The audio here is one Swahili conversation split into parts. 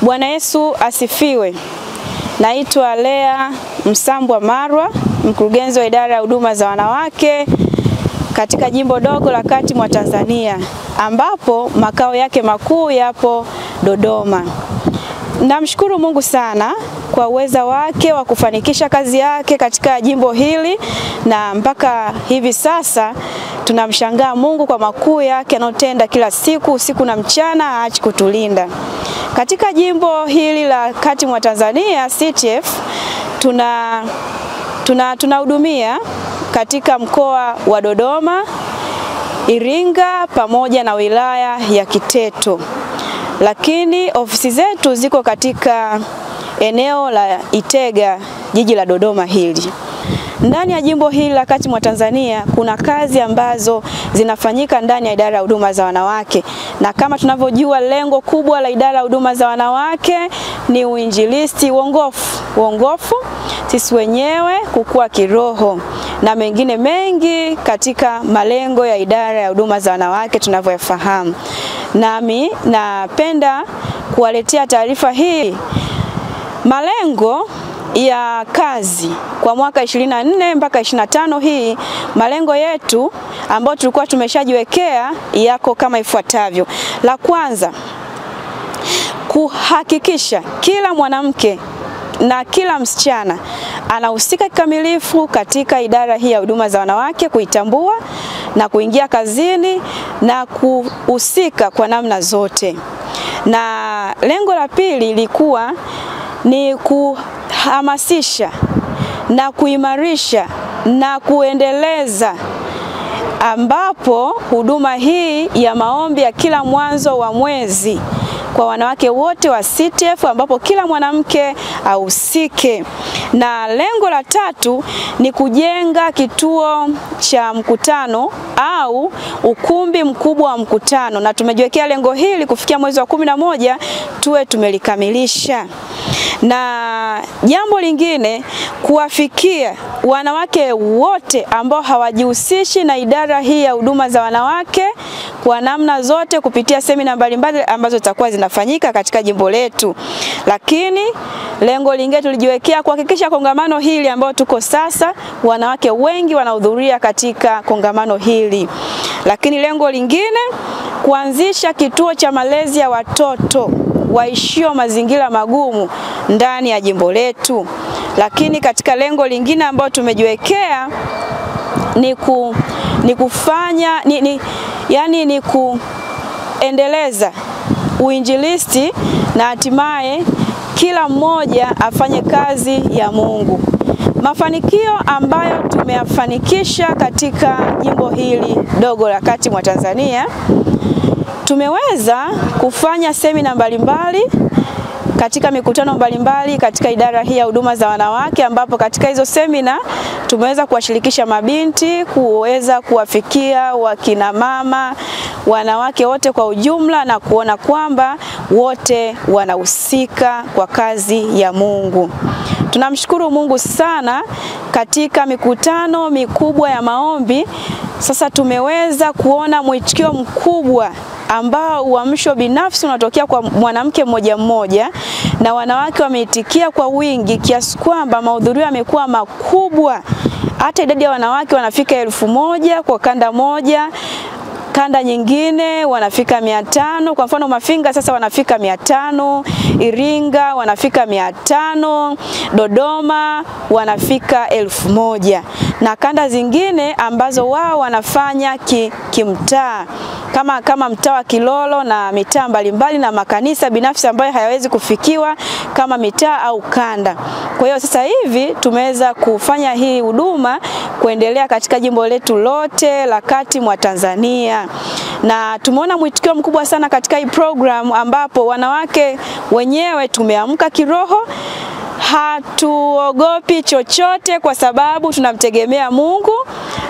Bwana Yesu asifiwe. Naitwa Lea Msambwa Marwa, mkurugenzi wa idara ya huduma za wanawake katika jimbo dogo la kati mwa Tanzania, ambapo makao yake makuu yapo Dodoma. Namshukuru Mungu sana kwa uweza wake wa kufanikisha kazi yake katika jimbo hili, na mpaka hivi sasa tunamshangaa Mungu kwa makuu yake anayotenda kila siku, usiku na mchana, haachi kutulinda. Katika jimbo hili la kati mwa Tanzania CTF tunahudumia katika mkoa wa Dodoma, Iringa pamoja na wilaya ya Kiteto. Lakini ofisi zetu ziko katika eneo la Itega, jiji la Dodoma hili. Ndani ya jimbo hili la kati mwa Tanzania kuna kazi ambazo zinafanyika ndani ya idara ya huduma za wanawake. Na kama tunavyojua, lengo kubwa la idara ya huduma za wanawake ni uinjilisti, uongofu, sisi wenyewe kukua kiroho na mengine mengi katika malengo ya idara ya huduma za wanawake tunavyoyafahamu. Nami napenda kuwaletea taarifa hii. Malengo ya kazi kwa mwaka 24 mpaka 25 hii, malengo yetu ambayo tulikuwa tumeshajiwekea yako kama ifuatavyo. La kwanza, kuhakikisha kila mwanamke na kila msichana anahusika kikamilifu katika idara hii ya huduma za wanawake, kuitambua na kuingia kazini na kuhusika kwa namna zote. Na lengo la pili lilikuwa ni kuhamasisha na kuimarisha na kuendeleza, ambapo huduma hii ya maombi ya kila mwanzo wa mwezi kwa wanawake wote wa CTF, ambapo kila mwanamke ahusike. Na lengo la tatu ni kujenga kituo cha mkutano au ukumbi mkubwa wa mkutano, na tumejiwekea lengo hili kufikia mwezi wa 11 tuwe tumelikamilisha. Na jambo lingine, kuwafikia wanawake wote ambao hawajihusishi na idara hii ya huduma za wanawake kwa namna zote kupitia semina mbalimbali ambazo zitakuwa zinafanyika katika jimbo letu. Lakini lengo lingine tulijiwekea kuhakikisha kongamano hili ambao tuko sasa, wanawake wengi wanahudhuria katika kongamano hili. Lakini lengo lingine, kuanzisha kituo cha malezi ya watoto waishio mazingira magumu ndani ya jimbo letu. Lakini katika lengo lingine ambao tumejiwekea ni kuendeleza uinjilisti na hatimaye kila mmoja afanye kazi ya Mungu. Mafanikio ambayo tumeyafanikisha katika jimbo hili dogo la kati mwa Tanzania, tumeweza kufanya semina mbalimbali katika mikutano mbalimbali katika idara hii ya huduma za wanawake, ambapo katika hizo semina tumeweza kuwashirikisha mabinti, kuweza kuwafikia wakina mama, wanawake wote kwa ujumla, na kuona kwamba wote wanahusika kwa kazi ya Mungu. Tunamshukuru Mungu sana katika mikutano mikubwa ya maombi. Sasa tumeweza kuona mwitikio mkubwa ambao uamsho binafsi unatokea kwa mwanamke mmoja mmoja, na wanawake wameitikia kwa wingi kiasi kwamba mahudhurio yamekuwa makubwa. Hata idadi ya wanawake wanafika 1000 kwa kanda moja, kanda nyingine wanafika 500. Kwa mfano Mafinga sasa wanafika 500, Iringa wanafika 500, Dodoma wanafika 1000, na kanda zingine ambazo wao wanafanya kimtaa kama mtaa wa Kilolo na mitaa mbalimbali na makanisa binafsi ambayo hayawezi kufikiwa kama mitaa au kanda. Kwa hiyo sasa hivi tumeweza kufanya hii huduma kuendelea katika jimbo letu lote la kati mwa Tanzania. Na tumeona mwitikio mkubwa sana katika hii program, ambapo wanawake wenyewe tumeamka kiroho. Hatuogopi chochote kwa sababu tunamtegemea Mungu.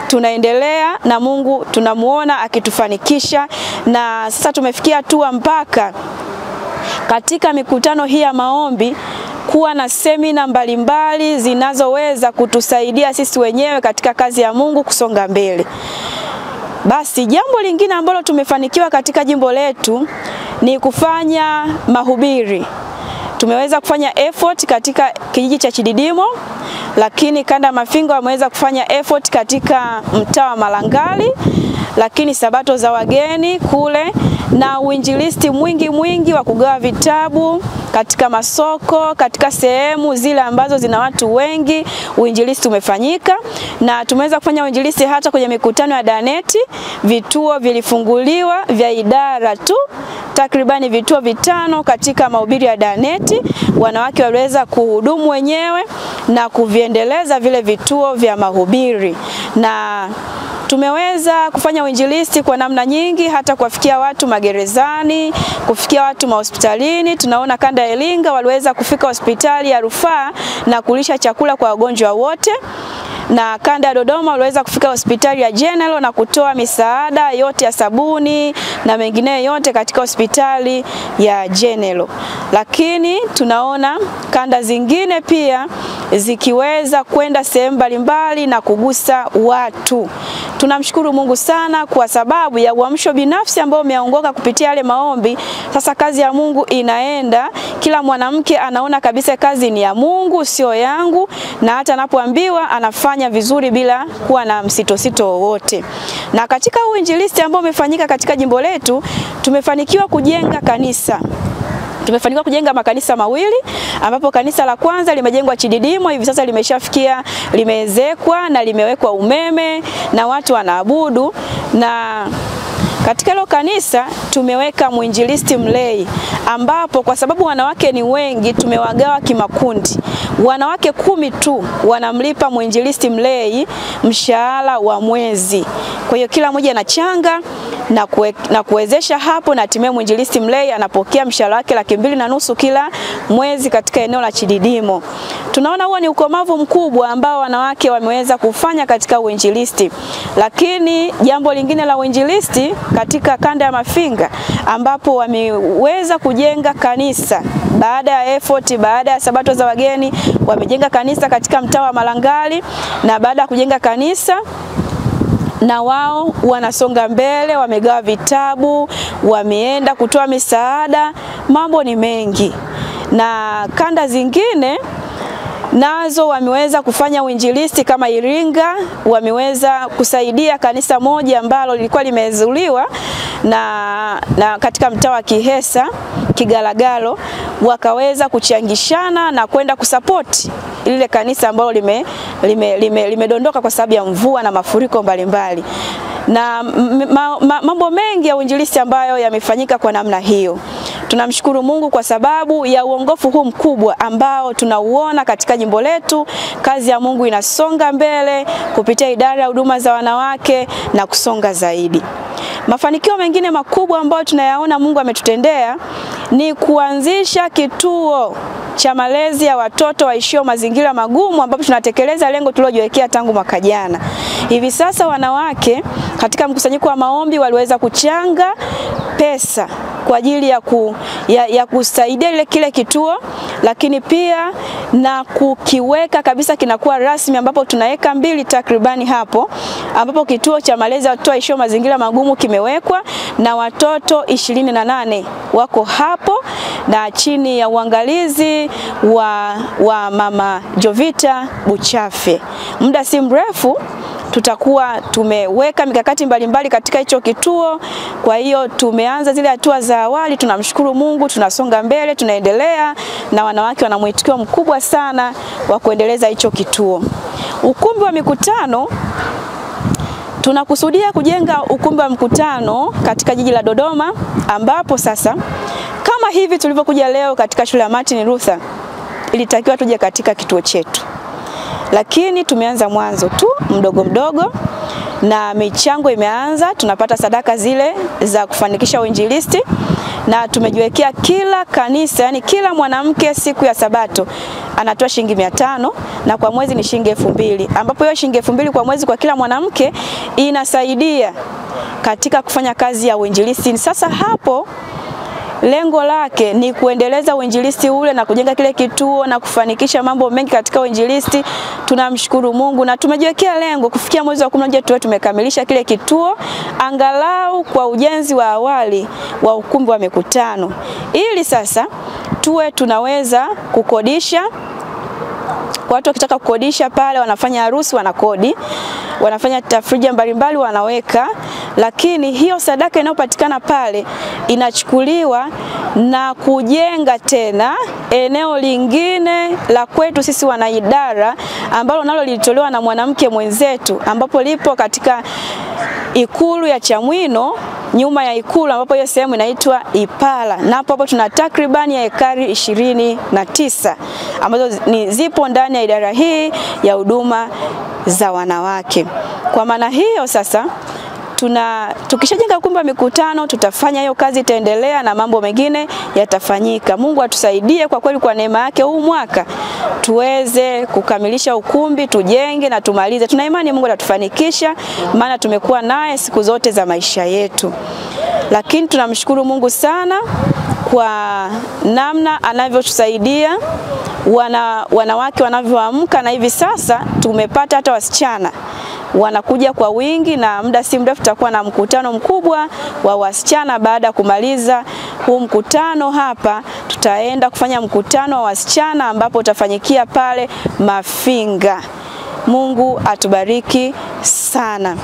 Tunaendelea na Mungu, tunamuona akitufanikisha, na sasa tumefikia hatua mpaka katika mikutano hii ya maombi kuwa na semina mbalimbali zinazoweza kutusaidia sisi wenyewe katika kazi ya Mungu kusonga mbele. Basi jambo lingine ambalo tumefanikiwa katika jimbo letu ni kufanya mahubiri. tumeweza kufanya effort katika kijiji cha Chididimo, lakini kanda ya Mafinga wameweza kufanya effort katika mtaa wa Malangali, lakini sabato za wageni kule, na uinjilisti mwingi wa kugawa vitabu katika masoko, katika sehemu zile ambazo zina watu wengi, uinjilisti umefanyika. Na tumeweza kufanya uinjilisti hata kwenye mikutano ya Daneti, vituo vilifunguliwa vya idara tu, takribani vituo 5 katika mahubiri ya Daneti. Wanawake waliweza kuhudumu wenyewe na kuviendeleza vile vituo vya mahubiri, na tumeweza kufanya uinjilisti kwa namna nyingi, hata kuwafikia watu magerezani, kufikia watu mahospitalini. Tunaona kanda ya Iringa waliweza kufika hospitali ya rufaa na kulisha chakula kwa wagonjwa wote, na kanda ya Dodoma waliweza kufika hospitali ya General na kutoa misaada yote ya sabuni na mengineyo yote katika hospitali ya General. Lakini tunaona kanda zingine pia zikiweza kwenda sehemu mbalimbali na kugusa watu. Tunamshukuru Mungu sana kwa sababu ya uamsho binafsi ambao umeongoka kupitia yale maombi. Sasa kazi ya Mungu inaenda, kila mwanamke anaona kabisa kazi ni ya Mungu, sio yangu, na hata anapoambiwa anafanya vizuri bila kuwa na msitosito wowote. Na katika uinjilisti ambao umefanyika katika jimbo letu, tumefanikiwa kujenga kanisa. Tumefanikiwa kujenga makanisa mawili, ambapo kanisa la kwanza limejengwa Chididimo, hivi sasa limeshafikia, limeezekwa na limewekwa umeme na watu wanaabudu. Na katika hilo kanisa tumeweka mwinjilisti mlei, ambapo kwa sababu wanawake ni wengi tumewagawa kimakundi. Wanawake 10 tu wanamlipa mwinjilisti mlei mshahara wa mwezi. Kwa hiyo kila mmoja anachanga na kuwezesha hapo, na hatimaye mwinjilisti mlei anapokea mshahara wake 2,500 kila mwezi katika eneo la Chididimo. Tunaona huo ni ukomavu mkubwa ambao wanawake wameweza kufanya katika uinjilisti. Lakini jambo lingine la uinjilisti katika kanda ya Mafinga, ambapo wameweza kujenga kanisa baada ya effort, baada ya sabato za wageni, wamejenga kanisa katika mtaa wa Malangali, na baada ya kujenga kanisa na wao wanasonga mbele, wamegawa vitabu, wameenda kutoa misaada, mambo ni mengi. Na kanda zingine nazo wameweza kufanya uinjilisti kama Iringa, wameweza kusaidia kanisa moja ambalo lilikuwa limezuliwa na katika mtaa wa Kihesa, Kigalagalo, wakaweza kuchangishana na kwenda kusapoti lile kanisa ambalo limedondoka kwa sababu ya mvua na mafuriko mbalimbali. Na mambo mengi ya uinjilisti ambayo yamefanyika kwa namna hiyo. Tunamshukuru Mungu kwa sababu ya uongofu huu mkubwa ambao tunauona katika jimbo letu. Kazi ya Mungu inasonga mbele kupitia idara ya huduma za wanawake na kusonga zaidi. Mafanikio mengine makubwa ambayo tunayaona Mungu ametutendea ni kuanzisha kituo cha malezi ya watoto waishio mazingira magumu, ambapo tunatekeleza lengo tulilojiwekea tangu mwaka jana. Hivi sasa wanawake katika mkusanyiko wa maombi waliweza kuchanga pesa kwa ajili ya kusaidia kile kituo, lakini pia na kukiweka kabisa kinakuwa rasmi, ambapo tunaweka 2 takribani hapo, ambapo kituo cha malezi ya watoto waishio mazingira magumu kimewekwa na watoto 28 wako hapo, na chini ya uangalizi wa Mama Jovita Buchafe. Muda si mrefu tutakuwa tumeweka mikakati mbalimbali katika hicho kituo. Kwa hiyo tumeanza zile hatua za awali, tunamshukuru Mungu, tunasonga mbele, tunaendelea, na wanawake wana mwitikio mkubwa sana wa kuendeleza hicho kituo. Ukumbi wa mikutano, tunakusudia kujenga ukumbi wa mkutano katika jiji la Dodoma, ambapo sasa kama hivi tulivyokuja leo katika shule ya Martin Luther, ilitakiwa tuje katika kituo chetu. Lakini tumeanza mwanzo tu mdogo na michango imeanza, tunapata sadaka zile za kufanikisha uinjilisti, na tumejiwekea kila kanisa, yani kila mwanamke siku ya Sabato anatoa shilingi 500 na kwa mwezi ni shilingi 2000, ambapo hiyo shilingi 2000 kwa mwezi kwa kila mwanamke inasaidia katika kufanya kazi ya uinjilisti. Sasa hapo lengo lake ni kuendeleza uinjilisti ule na kujenga kile kituo na kufanikisha mambo mengi katika uinjilisti. Tunamshukuru Mungu na tumejiwekea lengo kufikia mwezi wa 11 tuwe tumekamilisha kile kituo angalau kwa ujenzi wa awali wa ukumbi wa mikutano, ili sasa tuwe tunaweza kukodisha. Kwa watu wakitaka kukodisha pale, wanafanya harusi wanakodi, wanafanya tafrija mbalimbali wanaweka, lakini hiyo sadaka inayopatikana pale inachukuliwa na kujenga tena eneo lingine la kwetu sisi wanaidara, ambalo nalo lilitolewa na mwanamke mwenzetu, ambapo lipo katika Ikulu ya Chamwino, nyuma ya Ikulu, ambapo hiyo sehemu inaitwa Ipala, na hapo tuna takribani ya ekari 29 ambazo zipo ndani ya idara hii ya huduma za wanawake. Kwa maana hiyo sasa tukishajenga ukumbi wa mikutano, tutafanya hiyo kazi itaendelea na mambo mengine yatafanyika. Mungu atusaidie kwa kweli, kwa neema yake huu mwaka tuweze kukamilisha ukumbi, tujenge na tumalize. Tuna imani Mungu atatufanikisha, maana tumekuwa naye siku zote za maisha yetu. Lakini tunamshukuru Mungu sana kwa namna anavyotusaidia, wanawake wanavyoamka, na hivi sasa tumepata hata wasichana wanakuja kwa wingi, na muda si mrefu tutakuwa na mkutano mkubwa wa wasichana. Baada ya kumaliza huu mkutano hapa, tutaenda kufanya mkutano wa wasichana ambapo utafanyikia pale Mafinga. Mungu atubariki sana.